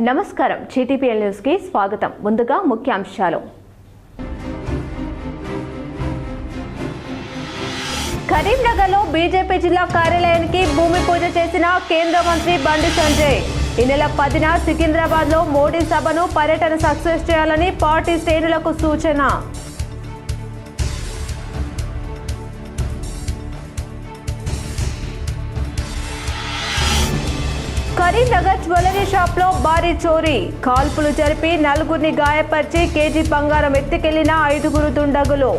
నమస్కారం GTPL news కి స్వాగతం. ముందుగా ముఖ్యాంశాలు. కరీంనగర్లో బీజేపీ జిల్లా కార్యాలయానికి భూమి పూజ చేసిన కేంద్ర మంత్రి బండి సంజయ్. ఈ నెల 10న సికింద్రాబాద్లో మోడీ సభను పర్యటన సక్సెస్ చేయాలని పార్టీ శ్రేణులకు సూచన. కరీంనగర్ జ్యువెలరీ షాప్ లో భారీ చోరీ, కాల్పులు జరిపి నలుగురిని గాయపరిచి కేజీ బంగారం ఎత్తుకెళ్లిన 5 దుండగులు.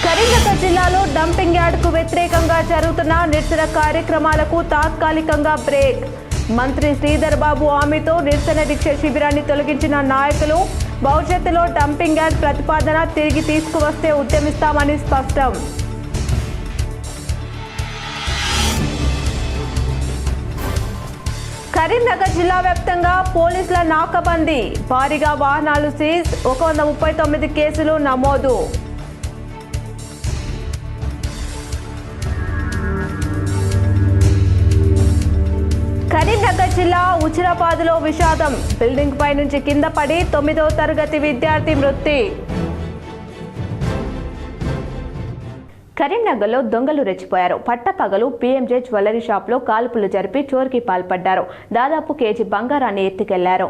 కరీంనగర్ జిల్లాలో డంపింగ్ యార్డ్ కు వ్యతిరేకంగా జరుగుతున్న నిరసన కార్యక్రమాలకు తాత్కాలికంగా బ్రేక్. మంత్రి శ్రీధర్ బాబు హామీతో నిరసన దీక్ష శిబిరాన్ని తొలగించిన నాయకులు. భవిష్యత్తులో డంపింగ్ యార్డ్ ప్రతిపాదన తిరిగి తీసుకువస్తే ఉద్యమిస్తామని స్పష్టం. కరీంనగర్ జిల్లా వ్యాప్తంగా పోలీసుల నాకాబందీ, భారీగా వాహనాలు సీజ్, 139 కేసులు నమోదు. కరీంనగర్ జిల్లా ఉచిరాబాద్లో విషాదం, బిల్డింగ్ పై నుంచి కింద పడి 9వ తరగతి విద్యార్థి మృతి. కరీంనగర్లో దొంగలు రెచ్చిపోయారు. పట్టపగలు పీఎంజే జ్యువెలరీ షాప్లో కాల్పులు జరిపి చోరీకి పాల్పడ్డారు. దాదాపు కేజీ బంగారాన్ని ఎత్తుకెళ్లారు.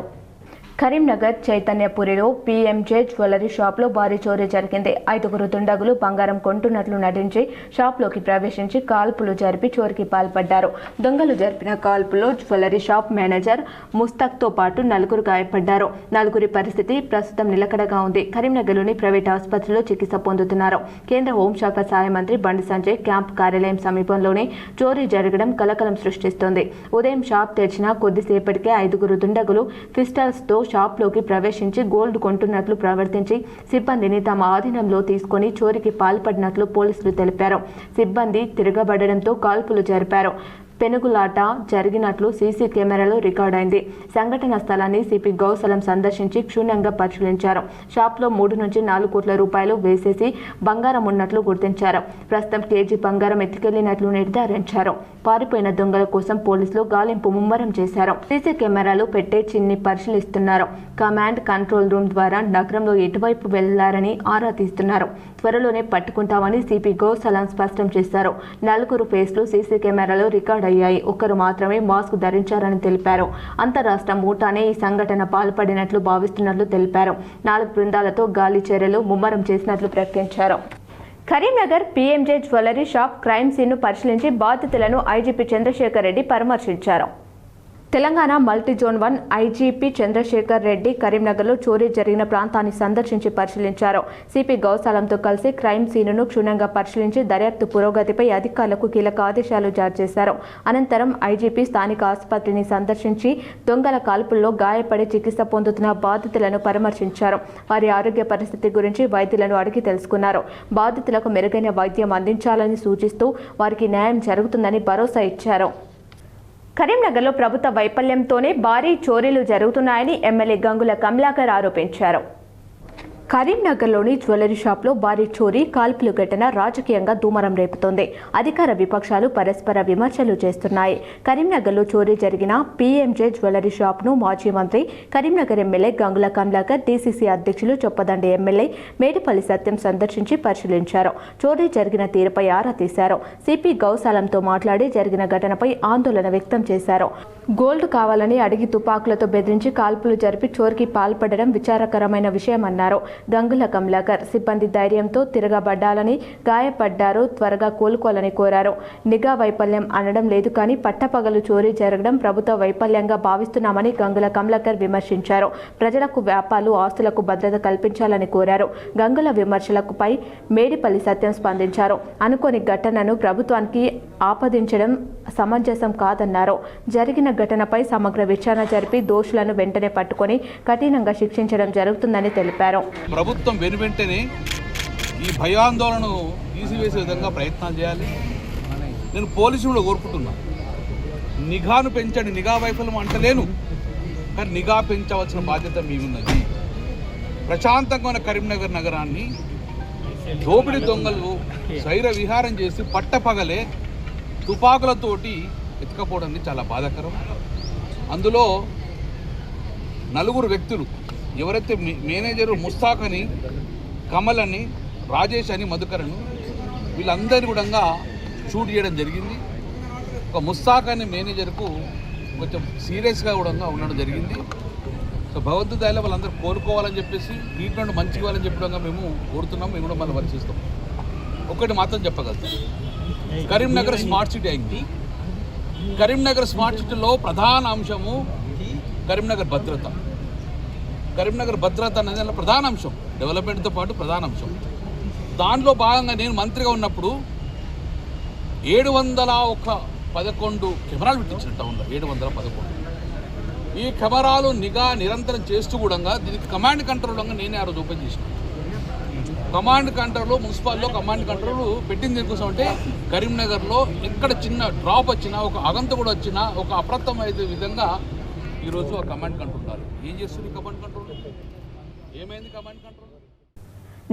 కరీంనగర్ చైతన్యపురిలో పీఎంజే జ్యువెలరీ షాప్లో భారీ చోరీ జరిగింది. 5 దుండగులు బంగారం కొంటున్నట్లు నటించి షాప్లోకి ప్రవేశించి కాల్పులు జరిపి చోరీకి పాల్పడ్డారు. దొంగలు జరిపిన కాల్పులో జ్యువెలరీ షాప్ మేనేజర్ ముస్తాక్తో పాటు 4 గాయపడ్డారు. 4 పరిస్థితి ప్రస్తుతం నిలకడగా ఉంది. కరీంనగర్లోని ప్రైవేట్ ఆసుపత్రిలో చికిత్స పొందుతున్నారు. కేంద్ర హోంశాఖ సహాయ మంత్రి బండి సంజయ్ క్యాంప్ కార్యాలయం సమీపంలోనే చోరీ జరగడం కలకలం సృష్టిస్తోంది. ఉదయం షాప్ తెరిచిన కొద్దిసేపటికే 5 దుండగులు పిస్టల్స్తో షాప్లోకి ప్రవేశించి గోల్డ్ కొంటున్నట్లు ప్రవర్తించి సిబ్బందిని తమ ఆధీనంలో తీసుకుని చోరీకి పాల్పడినట్లు పోలీసులు తెలిపారు. సిబ్బంది తిరగబడడంతో కాల్పులు జరిపారు. పెనుగులాట జరిగినట్లు సీసీ కెమెరాలో రికార్డైంది. సంఘటన స్థలాన్ని సిపి గౌసలం సందర్శించి క్షుణ్ణంగా పరిశీలించారు. షాప్లో 3 నుంచి 4 కోట్ల రూపాయలు వేసేసి బంగారం ఉన్నట్లు గుర్తించారు. ప్రస్తుతం కేజీ బంగారం ఎత్తుకెళ్లినట్లు నిర్ధారించారు. పారిపోయిన దొంగల కోసం పోలీసులు గాలింపు ముమ్మరం చేశారు. సీసీ కెమెరాలు పెట్టే చిన్ని పరిశీలిస్తున్నారు. కమాండ్ కంట్రోల్ రూమ్ ద్వారా నగరంలో ఎటువైపు వెళ్లారని ఆరా తీస్తున్నారు. త్వరలోనే పట్టుకుంటామని సిపి గౌసలం స్పష్టం చేశారు. 4 ఫేస్లు సీసీ కెమెరాలో రికార్డ్ అయ్యాయి. 1 మాత్రమే మాస్క్ ధరించారని తెలిపారు. అంతరాష్ట్ర మూటానే ఈ సంఘటన పాల్పడినట్లు భావిస్తున్నట్లు తెలిపారు. 4 బృందాలతో గాలి చర్యలు ముమ్మరం చేసినట్లు ప్రకటించారు. Karimnagar PMJ jewellery shop crime సీన్ను పరిశీలించి బాధితులను ఐజీపీ చంద్రశేఖర్ రెడ్డి పరామర్శించారు. Telangana multi zone 1 IGP Chandrashekar Reddy కరీంనగర్లో చోరీ జరిగిన ప్రాంతాన్ని సందర్శించి పరిశీలించారు. సిపి గౌసాలంతో కలిసి క్రైమ్ సీన్ను క్షుణ్ణంగా పరిశీలించి దర్యాప్తు పురోగతిపై అధికారులకు కీలక ఆదేశాలు జారీ చేశారు. అనంతరం ఐజీపీ స్థానిక ఆసుపత్రిని సందర్శించి దొంగల కాల్పుల్లో గాయపడి చికిత్స పొందుతున్న బాధితులను పరామర్శించారు. వారి ఆరోగ్య పరిస్థితి గురించి వైద్యులను అడిగి తెలుసుకున్నారు. బాధితులకు మెరుగైన వైద్యం అందించాలని సూచిస్తూ వారికి న్యాయం జరుగుతుందని భరోసా ఇచ్చారు. కరీంనగర్లో ప్రభుత్వ వైఫల్యంతోనే భారీ చోరీలు జరుగుతున్నాయని ఎమ్మెల్యే గంగుల కమలాకర్ ఆరోపించారు. కరీంనగర్లోని జ్యువెలరీ షాప్లో భారీ చోరీ, కాల్పులు ఘటన రాజకీయంగా దుమారం రేపుతోంది. అధికార విపక్షాలు పరస్పర విమర్శలు చేస్తున్నాయి. కరీంనగర్లో చోరీ జరిగిన పీఎంజే జ్యువెలరీ షాప్ను మాజీ మంత్రి, కరీంనగర్ ఎమ్మెల్యే గంగుల కమలాకర్, డీసీసీ అధ్యక్షులు చొప్పదండి ఎమ్మెల్యే మేడిపల్లి సత్యం సందర్శించి పరిశీలించారు. చోరీ జరిగిన తీరుపై ఆరా తీశారు. సిపి గౌసాలంతో మాట్లాడి జరిగిన ఘటనపై ఆందోళన వ్యక్తం చేశారు. గోల్డ్ కావాలని అడిగి తుపాకులతో బెదిరించి కాల్పులు జరిపి చోరీకి పాల్పడడం విచారకరమైన విషయమన్నారు. గంగుల కమలాకర్ సిబ్బంది ధైర్యంతో తిరగబడ్డాలని, గాయపడ్డారు, త్వరగా కోలుకోవాలని కోరారు. నిఘా వైఫల్యం అనడం లేదు కానీ పట్టపగలు చోరీ జరగడం ప్రభుత్వ వైఫల్యంగా భావిస్తున్నామని గంగుల కమలాకర్ విమర్శించారు. ప్రజలకు, వ్యాపారులు, ఆస్తులకు భద్రత కల్పించాలని కోరారు. గంగుల విమర్శలపై మేడిపల్లి సత్యం స్పందించారు. అనుకోని ఘటనను ప్రభుత్వానికి ఆపాదించడం సమంజసం కాదన్నారు. జరిగిన ఘటనపై సమగ్ర విచారణ జరిపి దోషులను వెంటనే పట్టుకొని కఠినంగా శిక్షించడం జరుగుతుందని తెలిపారు. ప్రభుత్వం వెనువెంటనే ఈ భయాందోళనను తీసివేసే విధంగా ప్రయత్నాలు చేయాలి. నేను పోలీసులు కోరుకుంటున్నా, నిఘాను పెంచండి. నిఘా వైఫల్యం అంటలేను, కానీ నిఘా పెంచవలసిన బాధ్యత మీ ఉన్నది. ప్రశాంతంగా ఉన్న కరీంనగర్ నగరాన్ని దోపిడీ దొంగలు శైర విహారం చేసి పట్టపగలే తుపాకులతోటి ఎత్తుకపోవడం చాలా బాధాకరం. అందులో 4 వ్యక్తులు ఎవరైతే మేనేజరు ముస్తాక్ అని, కమల్ అని, రాజేష్ అని, మధుకర్ అని వీళ్ళందరినీ కూడా షూట్ చేయడం జరిగింది. ఒక ముస్తాక్ అనే మేనేజర్కు కొంచెం సీరియస్గా కూడా ఉండడం జరిగింది. సో భగవంతు దయలో వాళ్ళందరూ కోరుకోవాలని చెప్పేసి ట్రీట్మెంట్ మంచిగా ఇవ్వాలని చెప్పడంగా మేము కోరుతున్నాం. మేము కూడా మళ్ళీ వర్తిస్తాం. ఒకటి మాత్రం చెప్పగలుగుతాం, కరీంనగర్ స్మార్ట్ సిటీ అయింది. కరీంనగర్ స్మార్ట్ సిటీలో ప్రధాన అంశము కరీంనగర్ భద్రత. కరీంనగర్ భద్రత అనేది ప్రధాన అంశం, డెవలప్మెంట్తో పాటు ప్రధాన అంశం. దాంట్లో భాగంగా నేను మంత్రిగా ఉన్నప్పుడు 711 కెమెరాలు పెట్టించిన టౌన్లో, 711. ఈ కెమెరాలు నిఘా నిరంతరం చేస్తూ కూడా దీనికి కమాండ్ కంట్రోల్ నేనే ఆ రోజు ఓపెన్ చేసిన. కమాండ్ కంట్రోల్ మున్సిపాల్లో కమాండ్ కంట్రోల్ పెట్టింది దేనికోసం అంటే కరీంనగర్లో ఎక్కడ చిన్న డ్రాప్ వచ్చినా, ఒక అగంత కూడా వచ్చినా, ఒక అప్రమత్తమైన విధంగా ఈరోజు ఆ కమాండ్ కంట్రోల్ ఉండాలి. ఏం చేస్తుంది కమాండ్ కంట్రోల్? ఏమైంది కమాండ్ కంట్రోల్?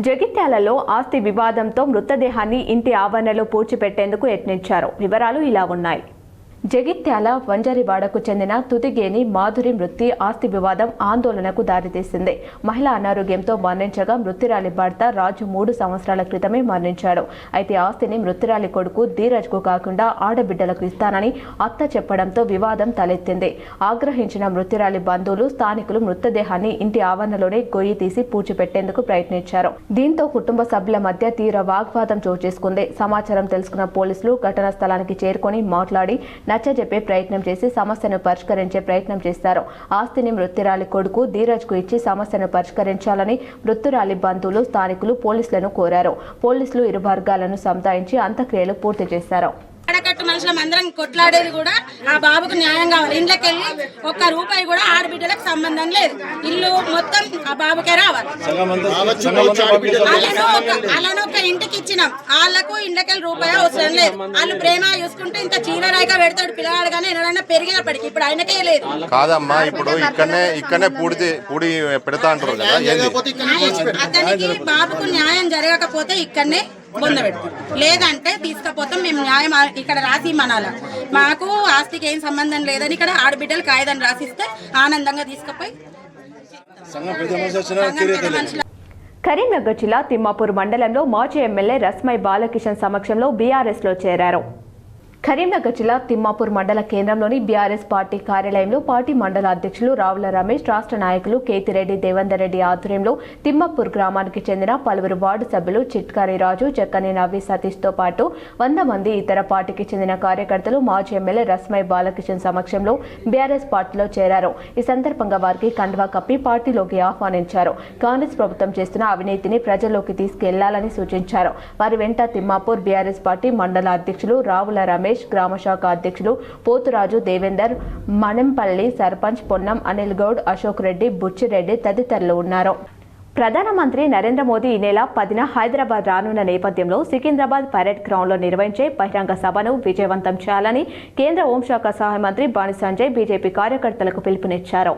జగిత్యాలలో ఆస్తి వివాదంతో మృతదేహాన్ని ఇంటి ఆవరణలో పూడ్చిపెట్టేందుకు యత్నించారు. వివరాలు ఇలా ఉన్నాయి. జగిత్యాల వంజరివాడకు చెందిన తుదిగేని మాధురి మృతి ఆస్తి వివాదం ఆందోళనకు దారితీసింది. మహిళ అనారోగ్యంతో మరణించగా మృతురాలి భర్త రాజు 3 సంవత్సరాల క్రితమే మరణించాడు. అయితే ఆస్తిని మృతురాలి కొడుకు ధీరజ్కు కాకుండా ఆడబిడ్డలకు ఇస్తానని అత్త చెప్పడంతో వివాదం తలెత్తింది. ఆగ్రహించిన మృతురాలి బంధువులు, స్థానికులు మృతదేహాన్ని ఇంటి ఆవరణలోనే గొయ్యి తీసి పూడ్చిపెట్టేందుకు ప్రయత్నించారు. దీంతో కుటుంబ సభ్యుల మధ్య తీవ్ర వాగ్వాదం చోటు చేసుకుంది. సమాచారం తెలుసుకున్న పోలీసులు ఘటనా స్థలానికి చేరుకొని మాట్లాడి నచ్చజెప్పే ప్రయత్నం చేసి సమస్యను పరిష్కరించే ప్రయత్నం చేశారు. ఆస్తిని మృతురాలి కొడుకు ధీరజ్కు ఇచ్చి సమస్యను పరిష్కరించాలని మృతురాలి బంధువులు, స్థానికులు పోలీసులను కోరారు. పోలీసులు ఇరు వర్గాలను సంతాయించి అంత్యక్రియలు పూర్తి చేశారు. ఆడకట్టు మనుషులం అందరం కొట్లాడేది కూడా ఆ బాబుకు న్యాయం కావాలి. ఇంట్లోకెళ్ళి ₹1 కూడా ఆడబిడ్డలకు సంబంధం లేదు. ఇల్లు మొత్తం ఆ బాబుకే రావాలి. అలానే ఒక ఇంటికి ఇచ్చినాం, వాళ్ళకు ఇంట్లోకెళ్ళి ₹1 అవసరం లేదు. వాళ్ళు ప్రేమ చూసుకుంటే ఇంత చీరరాయిగా పెడతాడు పిల్లగాడు, కానీ ఎవరైనా పెరిగినప్పటికీ ఇప్పుడు ఆయనకే లేదు. కాదమ్మా, ఇప్పుడు ఇక్కడనే పూడి పెడతా అంటారు కదా. అతనికి బాబుకు న్యాయం జరగకపోతే ఇక్కడనే బొంద పెడతాం, లేదంటే తీసుకపోతాం. మేము న్యాయం ఇక్కడ రాసి మనాల మాకు ఆస్తికి ఏం సంబంధం లేదని ఇక్కడ ఆడబిడ్డలు కాయదని రాసిస్తే ఆనందంగా తీసుకుపోయి. కరీంనగర్ జిల్లా తిమ్మాపూర్ మండలంలో మాజీ ఎమ్మెల్యే రస్మై బాలకిషన్ సమక్షంలో బీఆర్ఎస్లో చేరారు. కరీంనగర్ జిల్లా తిమ్మాపూర్ మండల కేంద్రంలోని బీఆర్ఎస్ పార్టీ కార్యాలయంలో పార్టీ మండల అధ్యక్షులు రావుల రమేష్, రాష్ట్ర నాయకులు కేతిరెడ్డి, దేవేందర్ రెడ్డి ఆధ్వర్యంలో తిమ్మాపూర్ గ్రామానికి చెందిన పలువురు వార్డు సభ్యులు చిట్కారి రాజు, చెక్కని నవ్వి సతీష్తో పాటు 100 మంది ఇతర పార్టీకి చెందిన కార్యకర్తలు మాజీ ఎమ్మెల్యే రస్మై బాలకిషన్ సమక్షంలో బీఆర్ఎస్ పార్టీలో చేరారు. ఈ సందర్భంగా వారికి కండువా కప్పి పార్టీలోకి ఆహ్వానించారు. కాంగ్రెస్ ప్రభుత్వం చేస్తున్న అవినీతిని ప్రజల్లోకి తీసుకెళ్లాలని సూచించారు. వారి వెంట తిమ్మాపూర్ బీఆర్ఎస్ పార్టీ మండల అధ్యక్షులు రావుల రమేష్, గ్రామ శాఖ అధ్యక్షులు పోతురాజు, దేవేందర్, మణంపల్లి సర్పంచ్ పొన్నం, అనిల్ గౌడ్, అశోక్ రెడ్డి, బుచ్చిరెడ్డి తదితరులు ఉన్నారు. ప్రధానమంత్రి నరేంద్ర మోదీ ఈ నెల 10న హైదరాబాద్ రానున్న నేపథ్యంలో సికింద్రాబాద్ పరేడ్ గ్రౌండ్లో నిర్వహించే బహిరంగ సభను విజయవంతం చేయాలని కేంద్ర హోంశాఖ సహాయ మంత్రి బండి సంజయ్ బీజేపీ కార్యకర్తలకు పిలుపునిచ్చారు.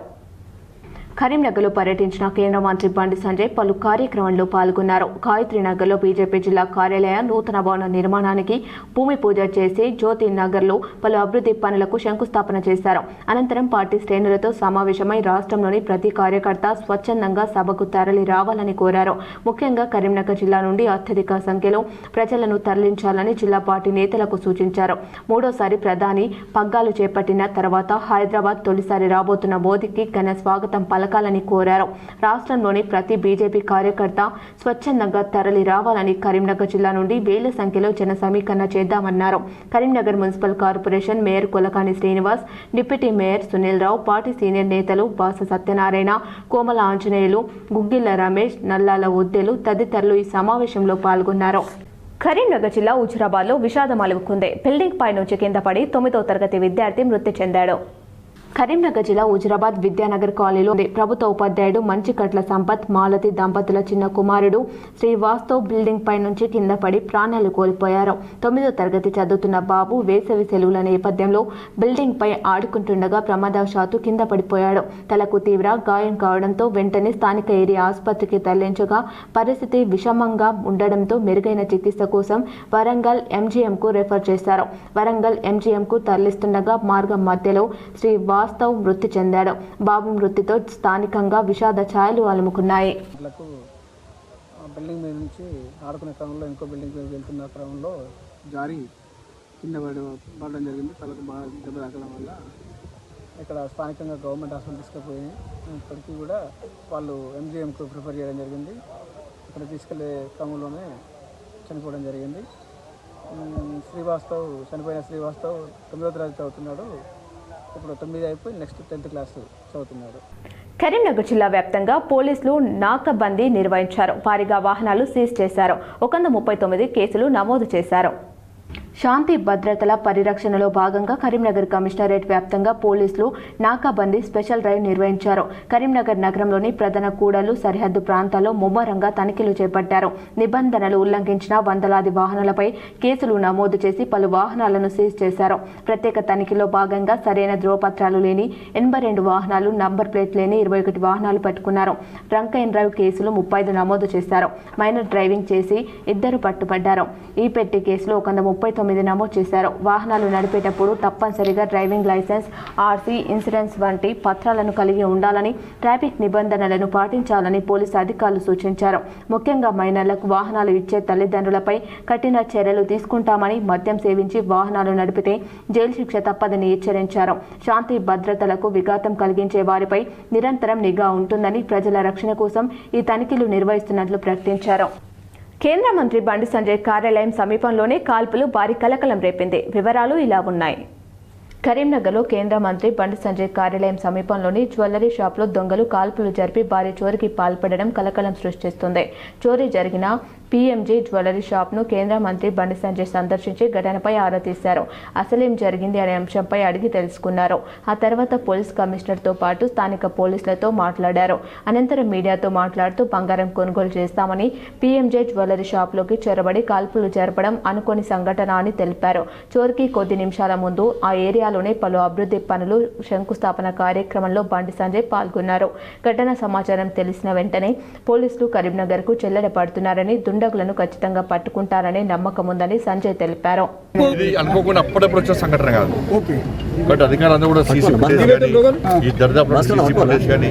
కరీంనగర్లో పర్యటించిన కేంద్ర మంత్రి బండి సంజయ్ పలు కార్యక్రమాల్లో పాల్గొన్నారు. గాయత్రీనగర్లో బీజేపీ జిల్లా కార్యాలయ నూతన భవన నిర్మాణానికి భూమి పూజ చేసి జ్యోతి నగర్లో పలు అభివృద్ధి పనులకు శంకుస్థాపన చేశారు. అనంతరం పార్టీ శ్రేణులతో సమావేశమై రాష్ట్రంలోని ప్రతి కార్యకర్త స్వచ్ఛందంగా సభకు తరలి రావాలని కోరారు. ముఖ్యంగా కరీంనగర్ జిల్లా నుండి అత్యధిక సంఖ్యలో ప్రజలను తరలించాలని జిల్లా పార్టీ నేతలకు సూచించారు. 3వసారి ప్రధాని పగ్గాలు చేపట్టిన తర్వాత హైదరాబాద్ తొలిసారి రాబోతున్న మోదీకి ఘన స్వాగతం పలకాలని కోరారు. రాష్ట్రంలోని ప్రతి బీజేపీ కార్యకర్త స్వచ్ఛందంగా తరలి రావాలని, కరీంనగర్ జిల్లా నుండి వేల సంఖ్యలో జన సమీకరణ చేద్దామన్నారు. Karimnagar municipal corporation mayor Kolakani Srinivas, deputy mayor Sunil Rao, party senior నేతలు బాస సత్యనారాయణ, కోమల ఆంజనేయులు, గుగ్గిళ్ల రమేష్, నల్లాల ఉద్దెలు తదితరులు ఈ సమావేశంలో పాల్గొన్నారు. కరీంనగర్ జిల్లా హుజురాబాద్లో విషాదం అలుముకుంది. బిల్డింగ్ పై నుంచి కింద పడి 9వ తరగతి విద్యార్థి మృతి చెందాడు. కరీంనగర్ జిల్లా హుజురాబాద్ విద్యానగర్ కాలనీలో ప్రభుత్వ ఉపాధ్యాయుడు మంచికట్ల సంపత్ మాలతి దంపతుల చిన్న కుమారుడు శ్రీవాస్తవ్ బిల్డింగ్ పై నుంచి కింద పడి ప్రాణాలు కోల్పోయారు. 9వ తరగతి చదువుతున్న బాబు వేసవి సెలవుల నేపథ్యంలో బిల్డింగ్ పై ఆడుకుంటుండగా ప్రమాదవశాత్తు కింద పడిపోయాడు. తలకు తీవ్ర గాయం కావడంతో వెంటనే స్థానిక ఏరియా ఆసుపత్రికి తరలించగా పరిస్థితి విషమంగా ఉండడంతో మెరుగైన చికిత్స కోసం వరంగల్ ఎంజీఎంకు రెఫర్ చేశారు. వరంగల్ ఎంజీఎంకు తరలిస్తుండగా మార్గం మధ్యలో శ్రీవాస్తవ్ మృతి చెందాడు. బాబు మృతితో స్థానికంగా విషాద ఛాయలు అలుముకున్నాయి. బిల్డింగ్ మీద నుంచి ఆడుకునే క్రమంలో ఇంకో బిల్డింగ్ మీద వెళ్తున్న క్రమంలో జారి కింద పడడం జరిగింది. తలకు బాగా దెబ్బ తాకడం వల్ల ఇక్కడ స్థానికంగా గవర్నమెంట్ హాస్పిటల్ తీసుకుపోయి ఇప్పటికీ కూడా వాళ్ళు ఎంజీఎంకు ప్రిఫర్ చేయడం జరిగింది. ఇక్కడ తీసుకెళ్లే క్రమంలోనే చనిపోవడం జరిగింది. చనిపోయిన శ్రీవాస్తవ్ 9వ తరగతి చదువుతున్నాడు. ఇప్పుడు 9 అయిపోయి నెక్స్ట్ 10th క్లాస్ చదువుతున్నాడు. కరీంనగర్ జిల్లా వ్యాప్తంగా పోలీసులు నాకాబందీ నిర్వహించారు. భారీగా వాహనాలు సీజ్ చేశారు. 139 కేసులు నమోదు చేశారు. శాంతి భద్రతల పరిరక్షణలో భాగంగా కరీంనగర్ కమిషనరేట్ వ్యాప్తంగా పోలీసులు నాకాబందీ స్పెషల్ డ్రైవ్ నిర్వహించారు. కరీంనగర్ నగరంలోని ప్రధాన కూడళ్లు, సరిహద్దు ప్రాంతాల్లో ముమ్మరంగా తనిఖీలు చేపట్టారు. నిబంధనలు ఉల్లంఘించిన వందలాది వాహనాలపై కేసులు నమోదు చేసి పలు వాహనాలను సీజ్ చేశారు. ప్రత్యేక తనిఖీలో భాగంగా సరైన ధ్రువపత్రాలు లేని 82 వాహనాలు, నంబర్ ప్లేట్ లేని 21 వాహనాలు పట్టుకున్నారు. డ్రంక్ అండ్ డ్రైవ్ కేసులు 35 నమోదు చేశారు. మైనర్ డ్రైవింగ్ చేసి 2 పట్టుబడ్డారు. ఈ పెట్టి కేసులో 139 నమోదు చేశారు. వాహనాలు నడిపేటప్పుడు తప్పనిసరిగా డ్రైవింగ్ లైసెన్స్, ఆర్సీ, ఇన్సూరెన్స్ వంటి పత్రాలను కలిగి ఉండాలని, ట్రాఫిక్ నిబంధనలను పాటించాలని పోలీసు అధికారులు సూచించారు. ముఖ్యంగా మైనర్లకు వాహనాలు ఇచ్చే తల్లిదండ్రులపై కఠిన చర్యలు తీసుకుంటామని, మద్యం సేవించి వాహనాలు నడిపితే జైలు శిక్ష తప్పదని హెచ్చరించారు. శాంతి భద్రతలకు విఘాతం కలిగించే వారిపై నిరంతరం నిఘా ఉంటుందని, ప్రజల రక్షణ కోసం ఈ తనిఖీలు నిర్వహిస్తున్నట్లు ప్రకటించారు. కేంద్ర మంత్రి బండి సంజయ్ కార్యాలయం సమీపంలోనే కాల్పులు భారీ కలకలం రేపింది. వివరాలు ఇలా ఉన్నాయి. కరీంనగర్లో కేంద్ర మంత్రి బండి సంజయ్ కార్యాలయం సమీపంలోని జ్యువెలరీ షాప్లో దొంగలు కాల్పులు జరిపి భారీ చోరీకి పాల్పడడం కలకలం సృష్టిస్తుంది. చోరీ జరిగిన పీఎంజీ జ్యువెలరీ షాప్ను కేంద్ర మంత్రి బండి సంజయ్ సందర్శించి ఘటనపై ఆరా తీశారు. అసలేం జరిగింది అనే అంశంపై అడిగి తెలుసుకున్నారు. ఆ తర్వాత పోలీస్ కమిషనర్తో పాటు స్థానిక పోలీసులతో మాట్లాడారు. అనంతరం మీడియాతో మాట్లాడుతూ బంగారం కొనుగోలు చేస్తామని పీఎంజీ జ్యువెలరీ షాప్లోకి చొరబడి కాల్పులు జరపడం అనుకోని సంఘటన అని తెలిపారు. చోరీకి కొద్ది నిమిషాల ముందు ఆ ఏరియాలోనే పలు అభివృద్ధి పనులు శంకుస్థాపన కార్యక్రమంలో బండి సంజయ్ పాల్గొన్నారు. ఘటన సమాచారం తెలిసిన వెంటనే పోలీసులు కరీంనగర్కు చెల్లెడపడుతున్నారని, దుండగులను ఖచ్చితంగా పట్టుకుంటారనే నమ్మకం ఉందని సంజయ్ తెలిపారు. ఇది అనుకోకుండా అప్పుడప్పుడు వచ్చే సంఘటన కాదు. బట్ అధికారులందరూ కూడా సీసీ ఫుటేజ్ కానీ, ఈ దర్దాపు సీసీ ఫుటేజ్ కానీ,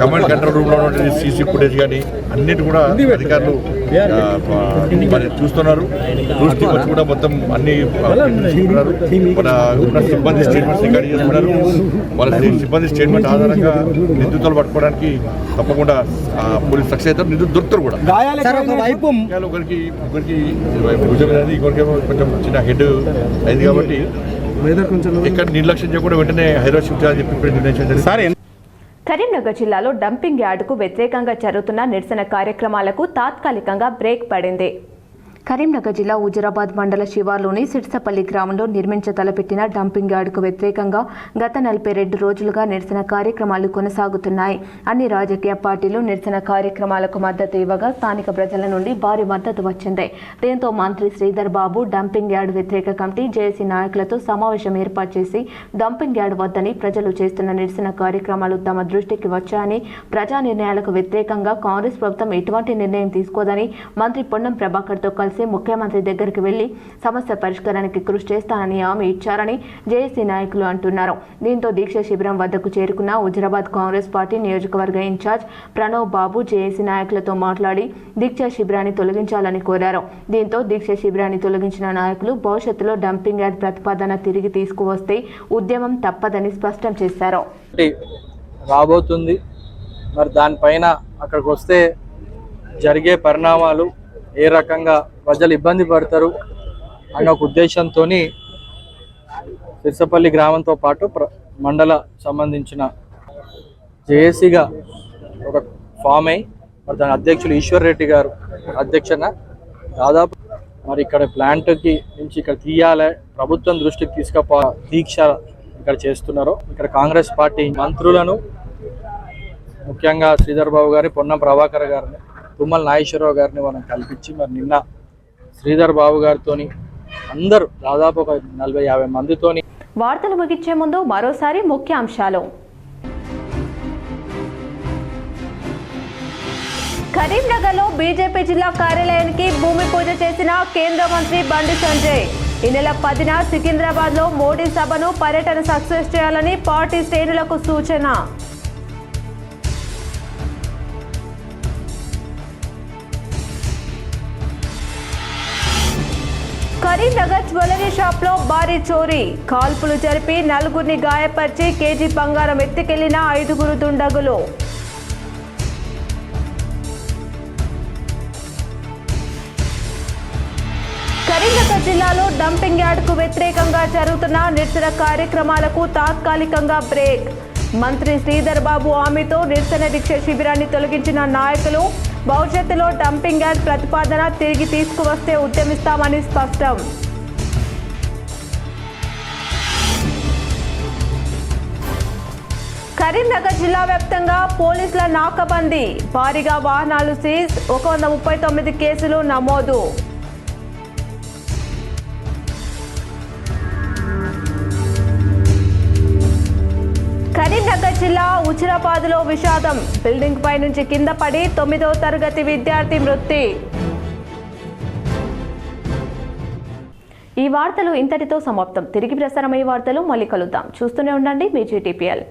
కమాండ్ కంట్రోల్ రూమ్ లో ఉన్న సీసీ ఫుటేజ్ కానీ అన్నిటి కూడా అధికారులు మరి చూస్తున్నారు. దృష్టి వచ్చి కూడా మొత్తం అన్ని తీసుకున్నారు. మన ఉన్న సిబ్బంది స్టేట్మెంట్స్ రికార్డ్ చేసుకున్నారు. వాళ్ళ సిబ్బంది స్టేట్మెంట్ ఆధారంగా నిందితులు పట్టుకోవడానికి తప్పకుండా పోలీస్ సక్సెస్ అవుతారు. నిందితులు దొరుకుతారు కూడా. ఒకరికి భుజం అనేది, ఇంకొకరికేమో కొంచెం చిన్న హెడ్ అయింది కాబట్టి ఇక్కడ నిర్లక్ష్యం చేయకుండా వెంటనే హైదరాబాద్ షిఫ్ట్ చేయాలని చెప్పి నిర్ణయించారు. కరీంనగర్ జిల్లాలో డంపింగ్ యార్డుకు వ్యతిరేకంగా జరుగుతున్న నిరసన కార్యక్రమాలకు తాత్కాలికంగా బ్రేక్ పడింది. కరీంనగర్ జిల్లా హుజురాబాద్ మండల శివార్లోని సిట్సపల్లి గ్రామంలో నిర్మించ తలపెట్టిన డంపింగ్ యార్డుకు వ్యతిరేకంగా గత 42 రోజులుగా నిరసన కార్యక్రమాలు కొనసాగుతున్నాయి. అన్ని రాజకీయ పార్టీలు నిరసన కార్యక్రమాలకు మద్దతు ఇవ్వగా స్థానిక ప్రజల నుండి భారీ మద్దతు వచ్చింది. దీంతో మంత్రి శ్రీధర్ బాబు డంపింగ్ యార్డు వ్యతిరేక కమిటీ, జేఏసీ నాయకులతో సమావేశం ఏర్పాటు చేసి డంపింగ్ యార్డు వద్దని ప్రజలు చేస్తున్న నిరసన కార్యక్రమాలు తమ దృష్టికి వచ్చాయని, ప్రజా నిర్ణయాలకు వ్యతిరేకంగా కాంగ్రెస్ ప్రభుత్వం ఎటువంటి నిర్ణయం తీసుకోదని మంత్రి పొన్నం ప్రభాకర్తో కలిసి ముఖ్యమంత్రి దగ్గరికి వెళ్లి సమస్య పరిష్కారానికి కృషి చేస్తానని హామీ ఇచ్చారని జేఏసీ నాయకులు అంటున్నారు. దీంతో దీక్ష శిబిరం వద్దకు చేరుకున్న హుజురాబాద్ కాంగ్రెస్ పార్టీ నియోజకవర్గ ఇన్ఛార్జ్ ప్రణవ్ బాబు జేఏసీ నాయకులతో మాట్లాడి దీక్ష శిబిరాన్ని తొలగించాలని కోరారు. దీంతో దీక్ష శిబిరాన్ని తొలగించిన నాయకులు భవిష్యత్తులో డంపింగ్ యార్డ్ ప్రతిపాదన తిరిగి తీసుకువస్తే ఉద్యమం తప్పదని స్పష్టం చేశారు. రాబోతుంది మరి దానిపైన అక్కడికి వస్తే జరిగే పరిణామాలు ఏ రకంగా ప్రజలు ఇబ్బంది పడతారు అన్న ఒక ఉద్దేశంతో సిర్సపల్లి గ్రామంతో పాటు మండల సంబంధించిన జేఏసీగా ఒక ఫామ్ అయి మరి దాని అధ్యక్షులు ఈశ్వర్ రెడ్డి గారు అధ్యక్షన దాదాపు మరి ఇక్కడ ప్లాంట్కి నుంచి ఇక్కడ తీయాలి, ప్రభుత్వం దృష్టికి తీసుకుపో దీక్ష ఇక్కడ చేస్తున్నారో, ఇక్కడ కాంగ్రెస్ పార్టీ మంత్రులను ముఖ్యంగా శ్రీధర్ బాబు గారిని, పొన్నం ప్రభాకర్ గారిని, తుమ్మల నాగేశ్వరరావు గారిని మనం కల్పించి మరి నిన్న శ్రీధర్ బాబు గారితో అందరూ దాదాపు ఒక 40-50 మందితోని. వార్తలు ముగించే ముందు మరోసారి ముఖ్య అంశాలు. కరీంనగర్లో బీజేపీ జిల్లా కార్యాలయానికి భూమి పూజ చేసిన కేంద్ర మంత్రి బండి సంజయ్. ఈ నెల 10న సికింద్రాబాద్లో మోడీ సభను పర్యటన సక్సెస్ చేయాలని పార్టీ శ్రేణులకు సూచన. కరీంనగర్ జ్యువెలరీ షాప్ లో భారీ చోరీ, కాల్పులు జరిపి 4గురిని గాయపరిచి కేజీ బంగారం ఎత్తుకెళ్లిన 5గురు దుండగులు. కరీంనగర్ జిల్లాలో డంపింగ్ యార్డుకు వ్యతిరేకంగా జరుగుతున్న నిరసన కార్యక్రమాలకు తాత్కాలికంగా బ్రేక్. మంత్రి శ్రీధర్ బాబు హామీతో నిరసన దీక్ష శిబిరాన్ని తొలగించిన నాయకులు. భవిష్యత్తులో డంపింగ్ యార్డ్ ప్రతిపాదన తిరిగి తీసుకువస్తే ఉద్యమిస్తామని స్పష్టం. కరీంనగర్ జిల్లా వ్యాప్తంగా పోలీసుల నాకాబందీ, భారీగా వాహనాలు సీజ్, 139 కేసులు నమోదు. కరీంనగర్ జిల్లా ఉచిరాబాద్లో విషాదం, బిల్డింగ్ పై నుంచి కింద పడి 9వ తరగతి విద్యార్థి మృతి. ఈ వార్తలు ఇంతటితో సమాప్తం. తిరిగి ప్రసారమయ్యే వార్తలు మళ్ళీ కలుద్దాం. చూస్తూనే ఉండండి మీ GTPL.